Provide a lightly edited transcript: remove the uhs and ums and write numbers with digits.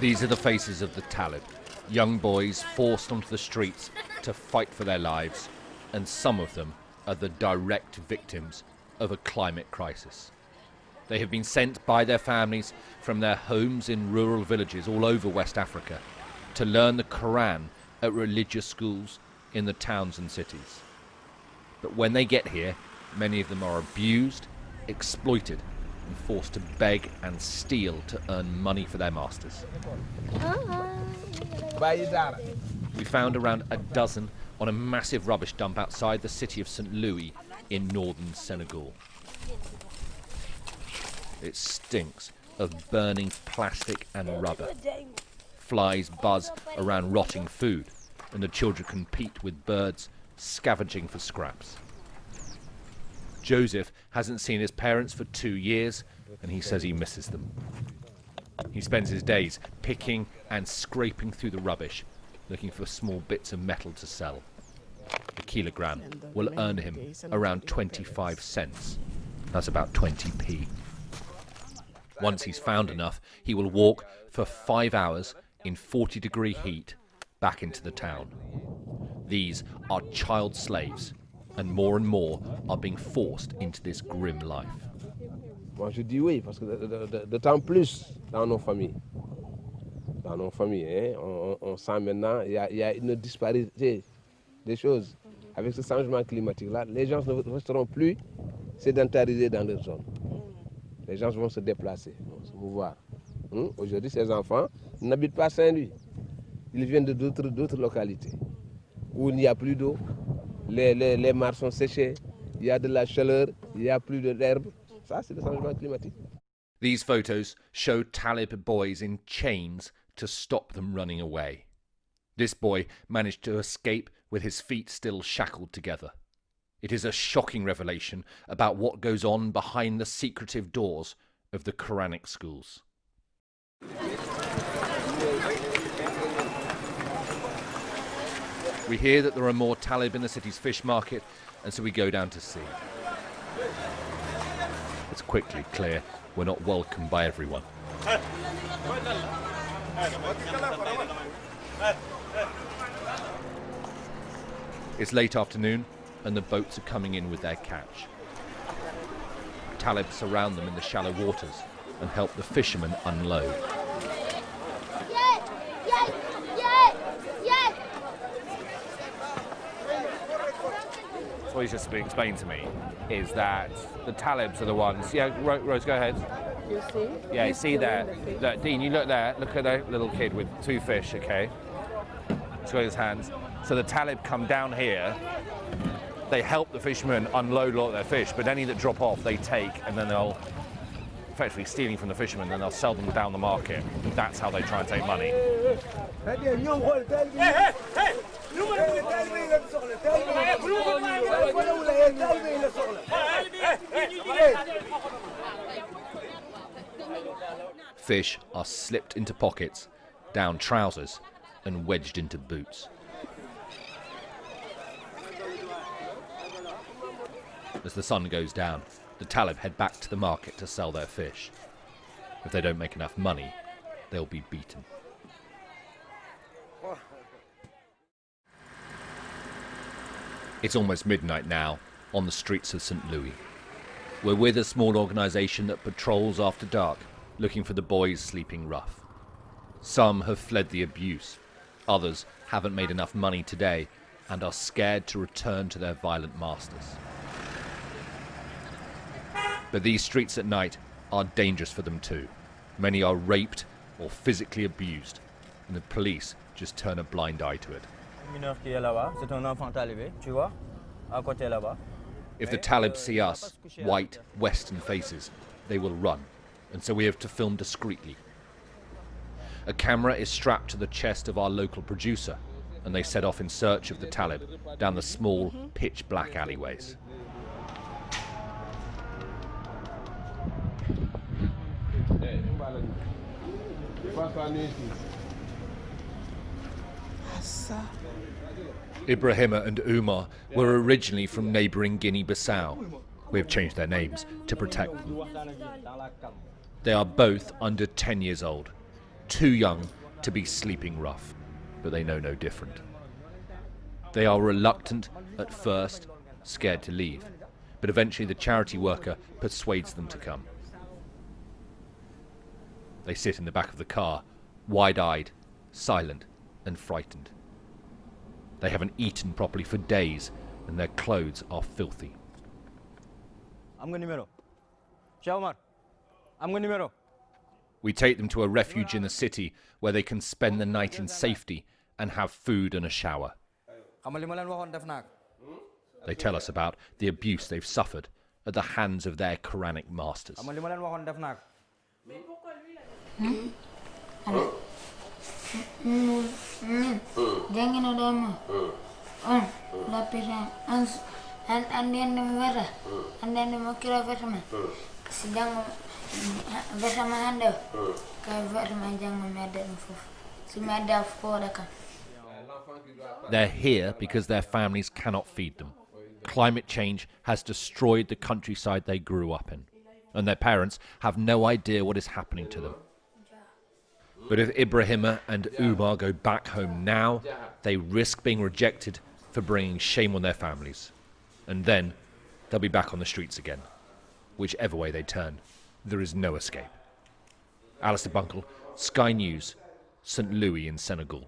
These are the faces of the Talib, young boys forced onto the streets to fight for their lives, and some of them are the direct victims of a climate crisis. They have been sent by their families from their homes in rural villages all over West Africa to learn the Koran at religious schools in the towns and cities. But when they get here, many of them are abused, exploited, and forced to beg and steal to earn money for their masters. We found around a dozen on a massive rubbish dump outside the city of St. Louis in northern Senegal. It stinks of burning plastic and rubber. Flies buzz around rotting food, and the children compete with birds scavenging for scraps. Joseph hasn't seen his parents for 2 years, and he says he misses them. He spends his days picking and scraping through the rubbish, looking for small bits of metal to sell. A kilogram will earn him around 25 cents. That's about 20p. Once he's found enough, he will walk for 5 hours in 40-degree heat back into the town. These are child slaves, and more are being forced into this grim life. Moi je dis oui, parce que de temps plus dans nos familles. Dans nos familles, hein, on sent maintenant il y a une disparité des choses. Avec ce changement climatique-là, les gens ne resteront plus sédentarisés dans leur zone. Les gens vont se déplacer, vont se mouvoir. Aujourd'hui, ces enfants n'habitent pas Saint-Louis. Ils viennent d'autres localités où il n'y a plus d'eau, les mares sont séchées, il y a de la chaleur, il n'y a plus d'herbe. Ça, c'est le changement climatique. These photos show Talib boys in chains to stop them running away. This boy managed to escape with his feet still shackled together. It is a shocking revelation about what goes on behind the secretive doors of the Quranic schools. We hear that there are more Talib in the city's fish market, and so we go down to see. It's quickly clear we're not welcomed by everyone. It's late afternoon, and the boats are coming in with their catch. Talib surround them in the shallow waters and help the fishermen unload. What he's just explained to me is that the Talibs are the ones. Yeah, Rose, go ahead. You see? Yeah, you see there. Look, Dean, you look there. Look at that little kid with 2 fish. Okay, he's got his hands. So the Talib come down here. They help the fishermen unload a lot of their fish, but any that drop off, they take, and then they'll effectively stealing from the fishermen, and they'll sell them down the market. That's how they try and take money. Fish are slipped into pockets, down trousers, and wedged into boots. As the sun goes down, the Talib head back to the market to sell their fish. If they don't make enough money, they'll be beaten. It's almost midnight now on the streets of St. Louis. We're with a small organisation that patrols after dark, looking for the boys sleeping rough. Some have fled the abuse. Others haven't made enough money today and are scared to return to their violent masters. But these streets at night are dangerous for them too. Many are raped or physically abused, and the police just turn a blind eye to it. If the Talib see us, white, Western faces, they will run, and so we have to film discreetly. A camera is strapped to the chest of our local producer, and they set off in search of the Talib down the small, pitch-black alleyways. Ibrahima and Umar were originally from neighbouring Guinea-Bissau. We have changed their names to protect them. They are both under 10 years old. too young to be sleeping rough, but they know no different. They are reluctant at first, scared to leave, but eventually the charity worker persuades them to come. They sit in the back of the car, wide-eyed, silent and frightened. They haven't eaten properly for days, and their clothes are filthy. We take them to a refuge in the city where they can spend the night in safety and have food and a shower. They tell us about the abuse they've suffered at the hands of their Quranic masters. They're here because their families cannot feed them. Climate change has destroyed the countryside they grew up in, and their parents have no idea what is happening to them. But if Ibrahima and Umar go back home now, they risk being rejected for bringing shame on their families. And then they'll be back on the streets again. Whichever way they turn, there is no escape. Alistair Bunkle, Sky News, St. Louis in Senegal.